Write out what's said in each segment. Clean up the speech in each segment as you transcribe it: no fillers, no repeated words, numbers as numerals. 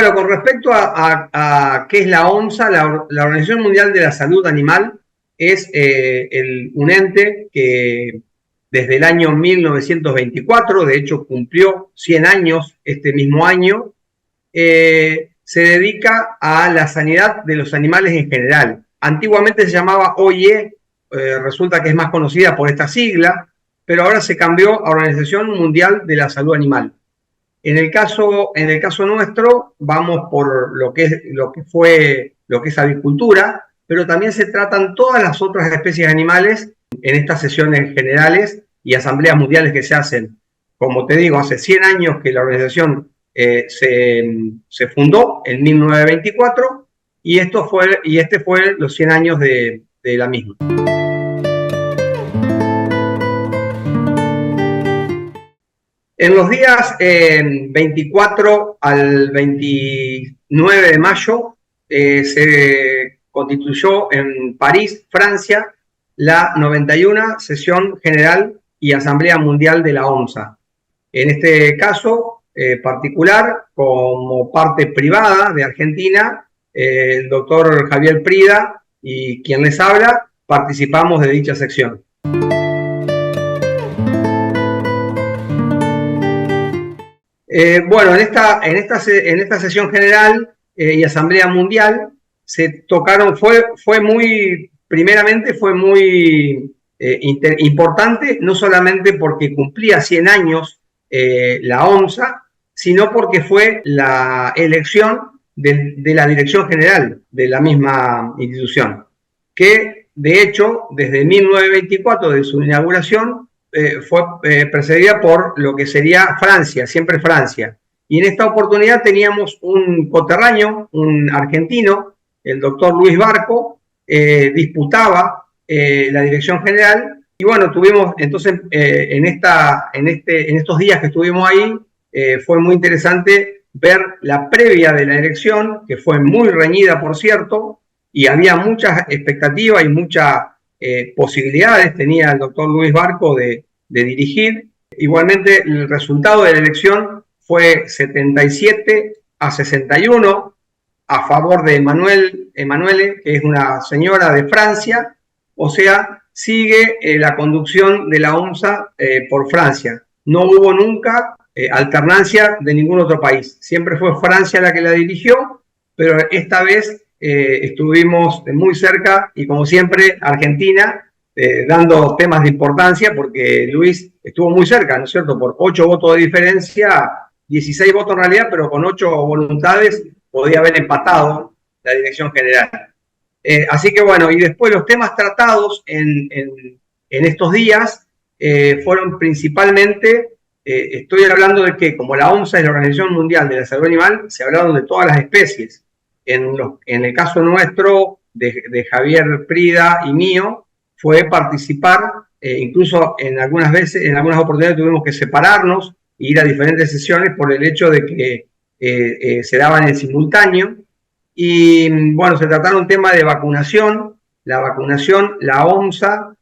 Bueno, con respecto a qué es la OMSA, la Organización Mundial de la Salud Animal es un ente que desde el año 1924, de hecho cumplió 100 años este mismo año, se dedica a la sanidad de los animales en general. Antiguamente se llamaba OIE, resulta que es más conocida por esta sigla, pero ahora se cambió a Organización Mundial de la Salud Animal. En el caso nuestro, vamos por lo que es avicultura, pero también se tratan todas las otras especies animales en estas sesiones generales y asambleas mundiales que se hacen. Como te digo, hace 100 años que la organización se fundó en 1924 y este fue los 100 años de la misma. En los días 24 al 29 de mayo se constituyó en París, Francia, la 91 Sesión General y Asamblea Mundial de la OMSA. En este caso particular, como parte privada de Argentina, el doctor Javier Prida y quien les habla, participamos de dicha sección. Bueno, en esta sesión general y asamblea mundial se tocaron, primeramente fue muy importante, no solamente porque cumplía 100 años la OMSA, sino porque fue la elección de la dirección general de la misma institución, que de hecho desde 1924, de su inauguración, fue precedida por lo que sería Francia, siempre Francia. Y en esta oportunidad teníamos un coterráneo, un argentino, el doctor Luis Barco, disputaba la dirección general. Y bueno, tuvimos entonces en estos días que estuvimos ahí, fue muy interesante ver la previa de la elección, que fue muy reñida, por cierto, y había muchas expectativas y muchas posibilidades tenía el doctor Luis Barco de dirigir. Igualmente, el resultado de la elección fue 77-61 a favor de Emanuele, que es una señora de Francia, o sea, sigue la conducción de la OMSA por Francia. No hubo nunca alternancia de ningún otro país. Siempre fue Francia la que la dirigió, pero esta vez estuvimos muy cerca y, como siempre, Argentina dando temas de importancia, porque Luis estuvo muy cerca, ¿no es cierto? Por 8 votos de diferencia, 16 votos en realidad, pero con 8 voluntades podía haber empatado la dirección general. Así que bueno, y después los temas tratados en estos días fueron principalmente, estoy hablando de que como la OMSA es la Organización Mundial de la Salud Animal, se hablaron de todas las especies. En el caso nuestro, de Javier Prida y mío, fue participar, incluso en algunas oportunidades tuvimos que separarnos e ir a diferentes sesiones por el hecho de que se daban en simultáneo. Y bueno, se trataron temas de vacunación. La vacunación, la OMSA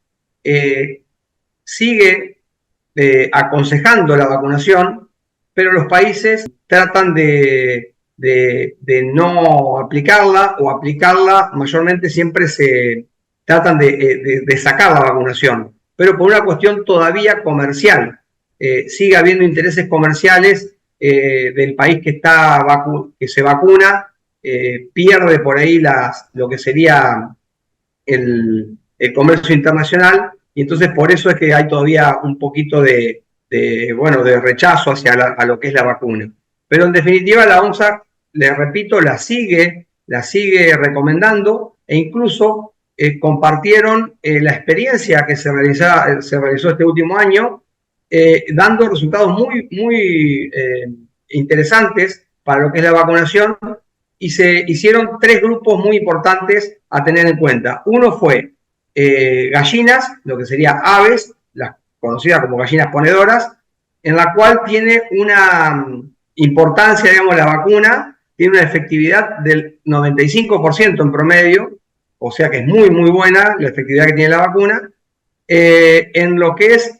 sigue aconsejando la vacunación, pero los países tratan de no aplicarla, o aplicarla mayormente siempre se tratan de sacar la vacunación, pero por una cuestión todavía comercial. Sigue habiendo intereses comerciales del país que se vacuna, pierde por ahí lo que sería el comercio internacional, y entonces por eso es que hay todavía un poquito de rechazo a lo que es la vacuna. Pero en definitiva la OMSA, les repito, la sigue recomendando, e incluso compartieron la experiencia que se realizó este último año, dando resultados muy interesantes para lo que es la vacunación, y se hicieron 3 grupos muy importantes a tener en cuenta. Uno fue gallinas, lo que sería aves, las conocidas como gallinas ponedoras, en la cual tiene una importancia, digamos, la vacuna, tiene una efectividad del 95% en promedio, o sea que es muy buena la efectividad que tiene la vacuna. En lo que es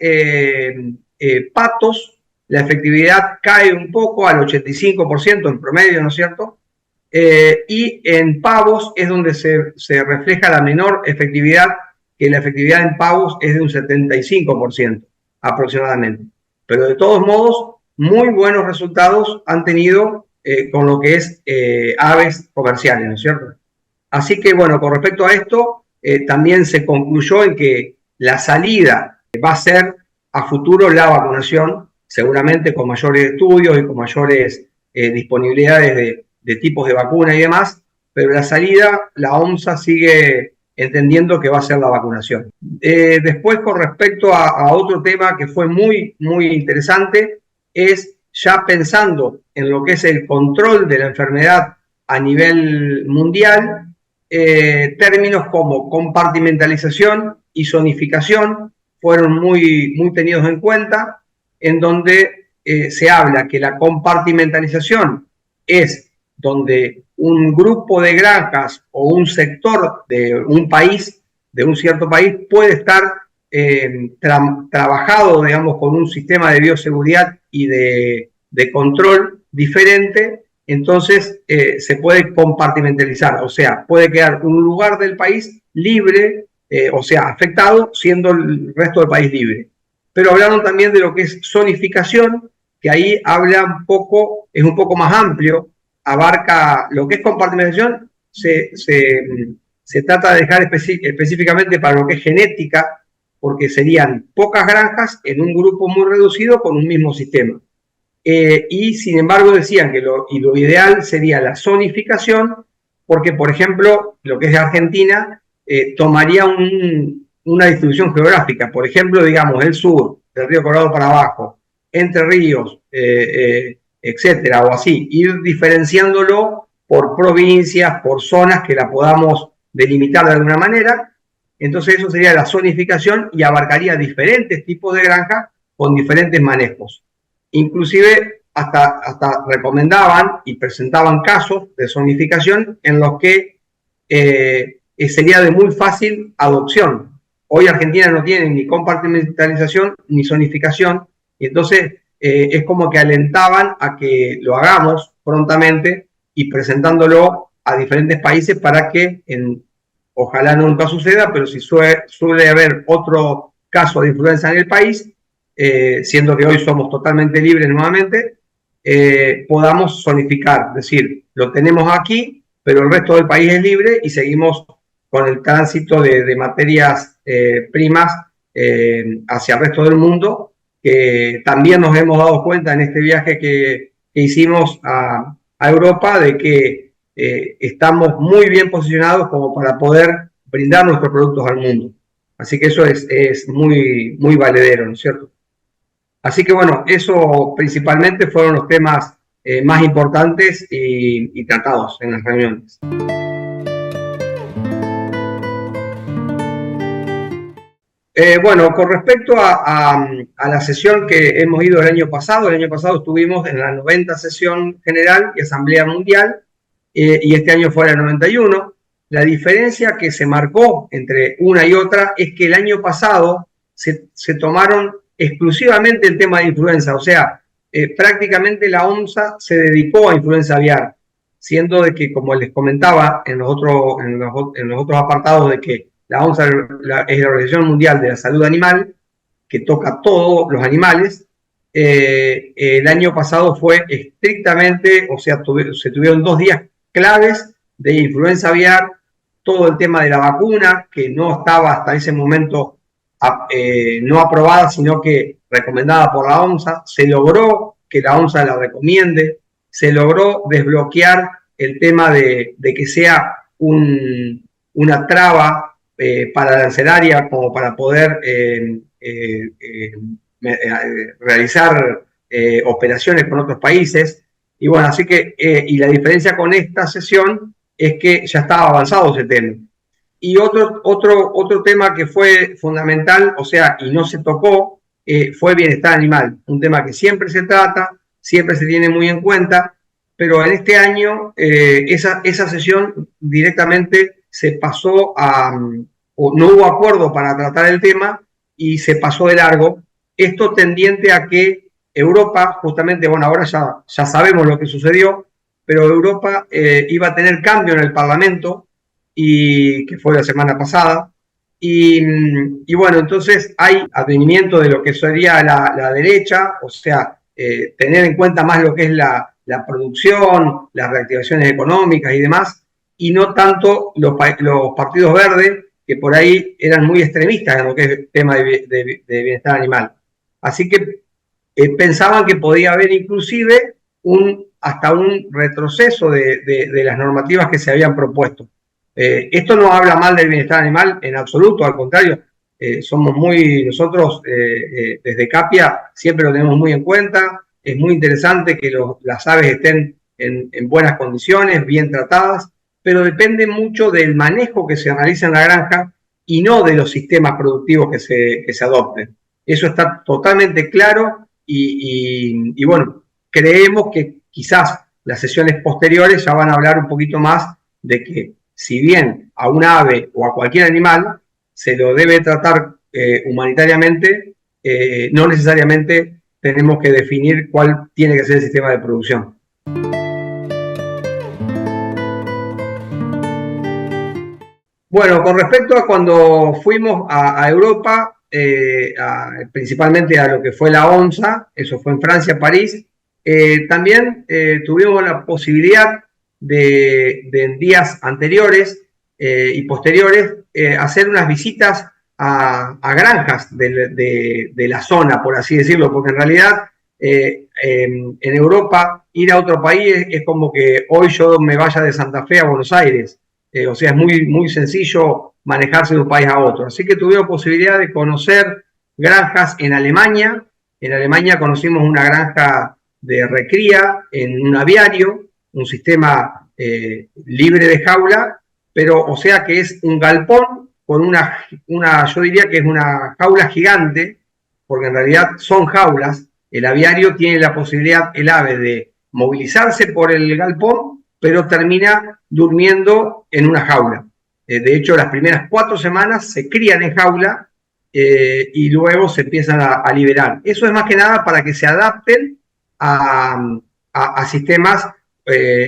patos, la efectividad cae un poco al 85% en promedio, ¿no es cierto? Y en pavos es donde se refleja la menor efectividad, que la efectividad en pavos es de un 75% aproximadamente. Pero de todos modos, muy buenos resultados han tenido con lo que es aves comerciales, ¿no es cierto? Así que bueno, con respecto a esto, también se concluyó en que la salida va a ser a futuro la vacunación, seguramente con mayores estudios y con mayores disponibilidades de tipos de vacuna y demás, pero la salida, la OMSA sigue entendiendo que va a ser la vacunación. Después, con respecto a otro tema que fue muy, muy interesante, es ya pensando en lo que es el control de la enfermedad a nivel mundial, términos como compartimentalización y zonificación fueron muy, muy tenidos en cuenta, en donde se habla que la compartimentalización es donde un grupo de granjas o un sector de un país, de un cierto país, puede estar trabajado, digamos, con un sistema de bioseguridad y de control diferente. Entonces se puede compartimentalizar, o sea, puede quedar un lugar del país libre, o sea, afectado, siendo el resto del país libre. Pero hablaron también de lo que es zonificación, que ahí habla un poco, es un poco más amplio, abarca lo que es compartimentalización, se trata de dejar específicamente para lo que es genética, porque serían pocas granjas en un grupo muy reducido con un mismo sistema. Y sin embargo decían que lo ideal sería la zonificación, porque por ejemplo, lo que es de Argentina, tomaría una distribución geográfica, por ejemplo, digamos, el sur, del Río Colorado para abajo, Entre Ríos, etcétera, o así, ir diferenciándolo por provincias, por zonas que la podamos delimitar de alguna manera. Entonces eso sería la zonificación y abarcaría diferentes tipos de granjas con diferentes manejos. Inclusive hasta recomendaban y presentaban casos de zonificación en los que sería de muy fácil adopción. Hoy Argentina no tiene ni compartimentalización ni zonificación, y entonces es como que alentaban a que lo hagamos prontamente y presentándolo a diferentes países para que, ojalá nunca suceda, pero si suele haber otro caso de influenza en el país, siendo que hoy somos totalmente libres nuevamente, podamos zonificar, es decir, lo tenemos aquí, pero el resto del país es libre y seguimos con el tránsito de materias primas hacia el resto del mundo, que también nos hemos dado cuenta en este viaje que hicimos a Europa de que estamos muy bien posicionados como para poder brindar nuestros productos al mundo. Así que eso es muy, muy valedero, ¿no es cierto? Así que bueno, eso principalmente fueron los temas más importantes y tratados en las reuniones. Bueno, con respecto a la sesión que hemos ido el año pasado estuvimos en la 90 sesión general y asamblea mundial, y este año fue la 91. La diferencia que se marcó entre una y otra es que el año pasado se tomaron exclusivamente el tema de influenza, o sea, prácticamente la OMSA se dedicó a influenza aviar, siendo de que, como les comentaba en los otros apartados, de que la OMSA es la Organización Mundial de la Salud Animal, que toca a todos los animales. El año pasado fue estrictamente, o sea, se tuvieron 2 días claves de influenza aviar, todo el tema de la vacuna, que no estaba hasta ese momento no aprobada, sino que recomendada por la OMSA. Se logró que la OMSA la recomiende, se logró desbloquear el tema de que sea una traba para la arancelaria, como para poder realizar operaciones con otros países. Y bueno, así que, y la diferencia con esta sesión es que ya estaba avanzado ese tema. Y otro tema que fue fundamental, o sea, y no se tocó, fue bienestar animal. Un tema que siempre se trata, siempre se tiene muy en cuenta, pero en este año esa sesión directamente se pasó o no hubo acuerdo para tratar el tema y se pasó de largo. Esto tendiente a que Europa, justamente, bueno, ahora ya sabemos lo que sucedió, pero Europa iba a tener cambio en el Parlamento, y que fue la semana pasada, y bueno, entonces hay advenimiento de lo que sería la derecha, o sea, tener en cuenta más lo que es la producción, las reactivaciones económicas y demás, y no tanto los partidos verdes, que por ahí eran muy extremistas en lo que es el tema de bienestar animal. Así que pensaban que podía haber inclusive hasta un retroceso de las normativas que se habían propuesto. Esto no habla mal del bienestar animal en absoluto, al contrario, nosotros desde Capia siempre lo tenemos muy en cuenta. Es muy interesante que las aves estén en buenas condiciones, bien tratadas, pero depende mucho del manejo que se realiza en la granja y no de los sistemas productivos que se adopten. Eso está totalmente claro, y bueno, creemos que quizás las sesiones posteriores ya van a hablar un poquito más de que, si bien a un ave o a cualquier animal se lo debe tratar humanitariamente, no necesariamente tenemos que definir cuál tiene que ser el sistema de producción. Bueno, con respecto a cuando fuimos a Europa, principalmente a lo que fue la ONSA, eso fue en Francia, París, también tuvimos la posibilidad en días anteriores y posteriores, hacer unas visitas a granjas de la zona, por así decirlo, porque en realidad en Europa ir a otro país es como que hoy yo me vaya de Santa Fe a Buenos Aires. O sea, es muy sencillo manejarse de un país a otro. Así que tuvimos posibilidad de conocer granjas en Alemania. En Alemania conocimos una granja de recría en un aviario, un sistema libre de jaula, pero o sea que es un galpón con yo diría que es una jaula gigante, porque en realidad son jaulas. El aviario tiene la posibilidad, el ave, de movilizarse por el galpón, pero termina durmiendo en una jaula. De hecho, las primeras 4 semanas se crían en jaula y luego se empiezan a liberar. Eso es más que nada para que se adapten a sistemas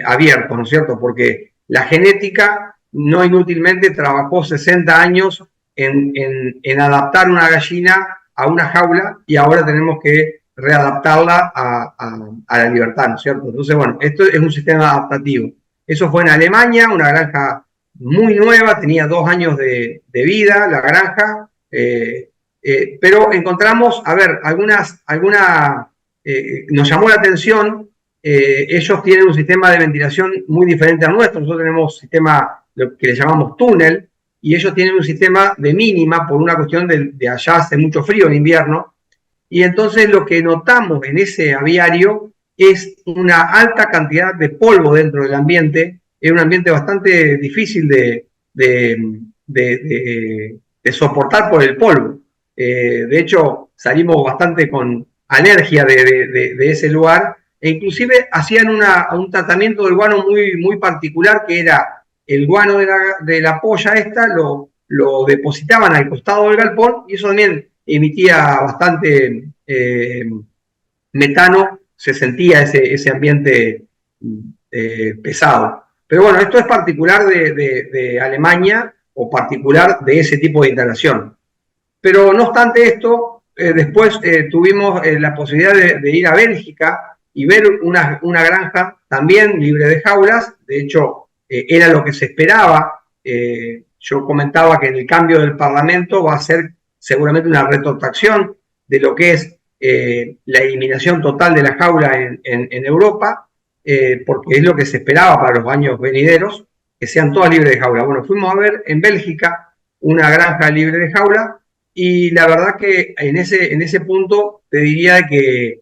abiertos, ¿no es cierto? Porque la genética no inútilmente trabajó 60 años en adaptar una gallina a una jaula, y ahora tenemos que readaptarla a la libertad, ¿no es cierto? Entonces, bueno, esto es un sistema adaptativo. Eso fue en Alemania, una granja muy nueva, tenía 2 años de vida la granja, pero encontramos, a ver, nos llamó la atención. Ellos tienen un sistema de ventilación muy diferente al nuestro. Nosotros tenemos un sistema, lo que le llamamos túnel, y ellos tienen un sistema de mínima por una cuestión de allá hace mucho frío en invierno. Y entonces lo que notamos en ese aviario es una alta cantidad de polvo dentro del ambiente. Es un ambiente bastante difícil de soportar por el polvo. De hecho, salimos bastante con alergia de ese lugar, e inclusive hacían un tratamiento del guano muy particular, que era el guano de la polla esta, lo depositaban al costado del galpón, y eso también emitía bastante metano, se sentía ese ambiente pesado. Pero bueno, esto es particular de Alemania, o particular de ese tipo de instalación. Pero no obstante esto, después tuvimos la posibilidad de ir a Bélgica y ver una granja también libre de jaulas. De hecho, era lo que se esperaba. Yo comentaba que en el cambio del Parlamento va a ser seguramente una retrotracción de lo que es la eliminación total de la jaula en Europa, porque es lo que se esperaba para los años venideros, que sean todas libres de jaula. Bueno, fuimos a ver en Bélgica una granja libre de jaula, y la verdad que en ese punto te diría que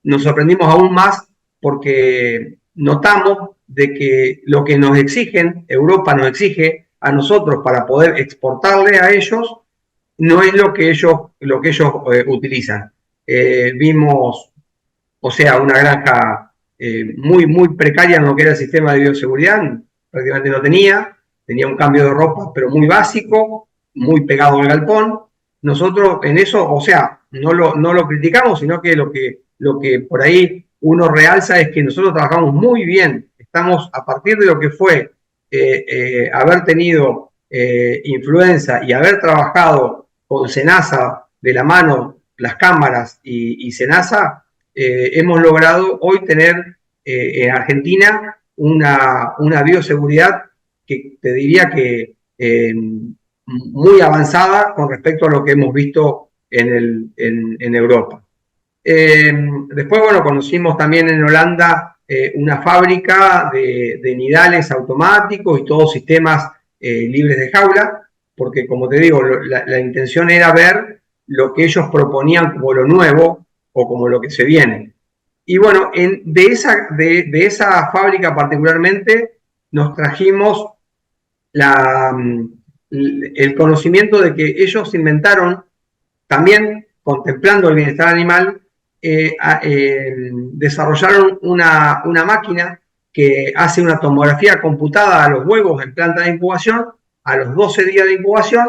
nos sorprendimos aún más, porque notamos de que lo que nos exigen, Europa nos exige a nosotros para poder exportarle a ellos, no es lo que ellos utilizan. Vimos, o sea, una granja muy precaria en lo que era el sistema de bioseguridad, prácticamente no tenía un cambio de ropa, pero muy básico, muy pegado al galpón. Nosotros en eso, o sea, no lo criticamos, sino que lo que por ahí uno realza es que nosotros trabajamos muy bien. Estamos a partir de lo que fue haber tenido influenza y haber trabajado con SENASA de la mano, las cámaras y SENASA, hemos logrado hoy tener en Argentina una bioseguridad que te diría que muy avanzada con respecto a lo que hemos visto en Europa. Después, bueno, conocimos también en Holanda una fábrica de nidales automáticos y todos sistemas libres de jaula, porque como te digo, la intención era ver lo que ellos proponían como lo nuevo o como lo que se viene. Y bueno, de esa fábrica particularmente nos trajimos el conocimiento de que ellos inventaron, también contemplando el bienestar animal, desarrollaron una máquina que hace una tomografía computada a los huevos en planta de incubación, a los 12 días de incubación,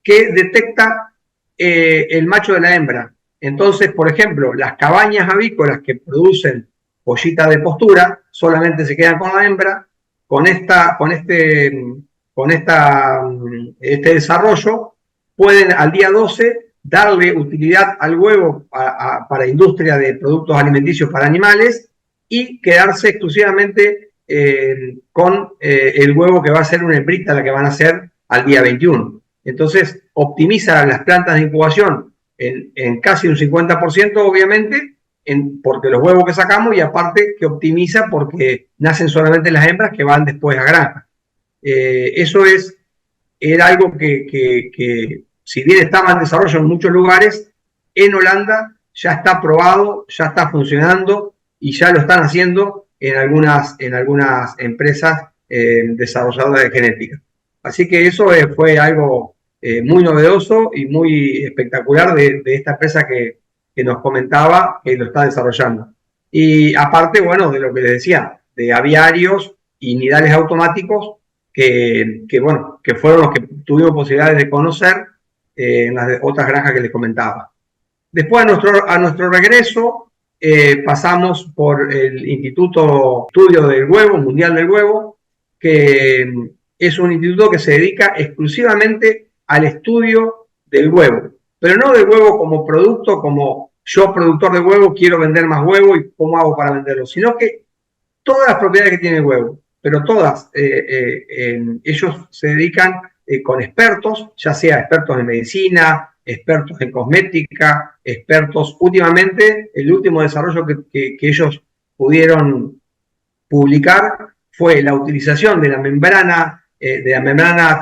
que detecta el macho de la hembra. Entonces, por ejemplo, las cabañas avícolas que producen pollitas de postura solamente se quedan con la hembra. Con este desarrollo pueden al día 12 darle utilidad al huevo para industria de productos alimenticios para animales y quedarse exclusivamente con el huevo que va a ser una hembrita, la que van a hacer al día 21. Entonces, optimiza las plantas de incubación en casi un 50%, obviamente, porque los huevos que sacamos, y aparte que optimiza porque nacen solamente las hembras que van después a granja. Eso era algo que, si bien estaba en desarrollo en muchos lugares, en Holanda ya está probado, ya está funcionando y ya lo están haciendo en algunas empresas desarrolladoras de genética. Así que eso fue algo muy novedoso y muy espectacular de esta empresa que nos comentaba que lo está desarrollando. Y aparte, bueno, de lo que les decía, de aviarios y nidales automáticos bueno, que fueron los que tuvimos posibilidades de conocer en las otras granjas que les comentaba. Después, a nuestro regreso, pasamos por el Instituto Estudio del Huevo, Mundial del Huevo, que es un instituto que se dedica exclusivamente al estudio del huevo, pero no del huevo como producto, como yo, productor de huevo, quiero vender más huevo y cómo hago para venderlo, sino que todas las propiedades que tiene el huevo, pero todas, ellos se dedican con expertos, ya sea expertos en medicina, expertos en cosmética, expertos, últimamente, el último desarrollo que ellos pudieron publicar fue la utilización de la membrana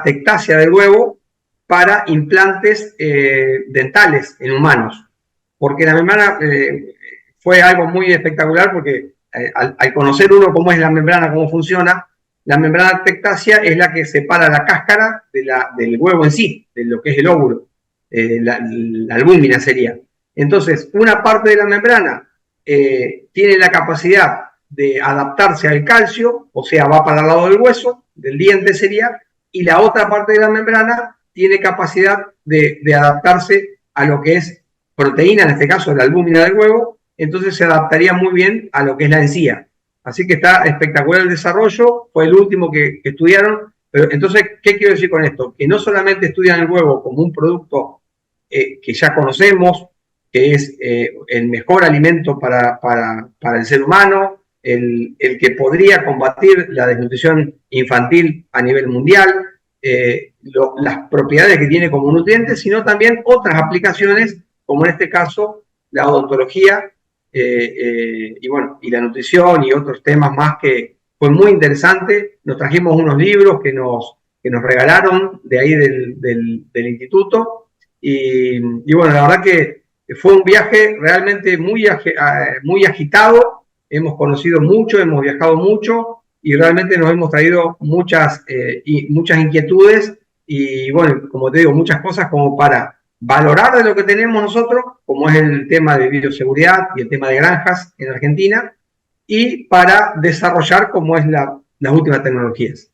tectácea del huevo para implantes dentales en humanos, porque la membrana fue algo muy espectacular porque al conocer uno cómo es la membrana, cómo funciona, la membrana tectácea es la que separa la cáscara del huevo en sí, de lo que es el óvulo, la albúmina sería. Entonces, una parte de la membrana tiene la capacidad de adaptarse al calcio, o sea, va para el lado del hueso, del diente sería, y la otra parte de la membrana tiene capacidad de adaptarse a lo que es proteína, en este caso la albúmina del huevo, entonces se adaptaría muy bien a lo que es la encía. Así que está espectacular el desarrollo, fue el último que estudiaron, pero entonces, ¿qué quiero decir con esto? Que no solamente estudian el huevo como un producto que ya conocemos, que es el mejor alimento para el ser humano, el que podría combatir la desnutrición infantil a nivel mundial, las propiedades que tiene como nutriente, sino también otras aplicaciones, como en este caso la odontología y bueno, y la nutrición y otros temas más que fue muy interesante. Nos trajimos unos libros que nos regalaron de ahí del instituto y bueno, la verdad que fue un viaje realmente muy agitado, hemos conocido mucho, hemos viajado mucho y realmente nos hemos traído muchas inquietudes y bueno, como te digo, muchas cosas como para valorar de lo que tenemos nosotros, como es el tema de bioseguridad y el tema de granjas en Argentina, y para desarrollar como es las últimas tecnologías.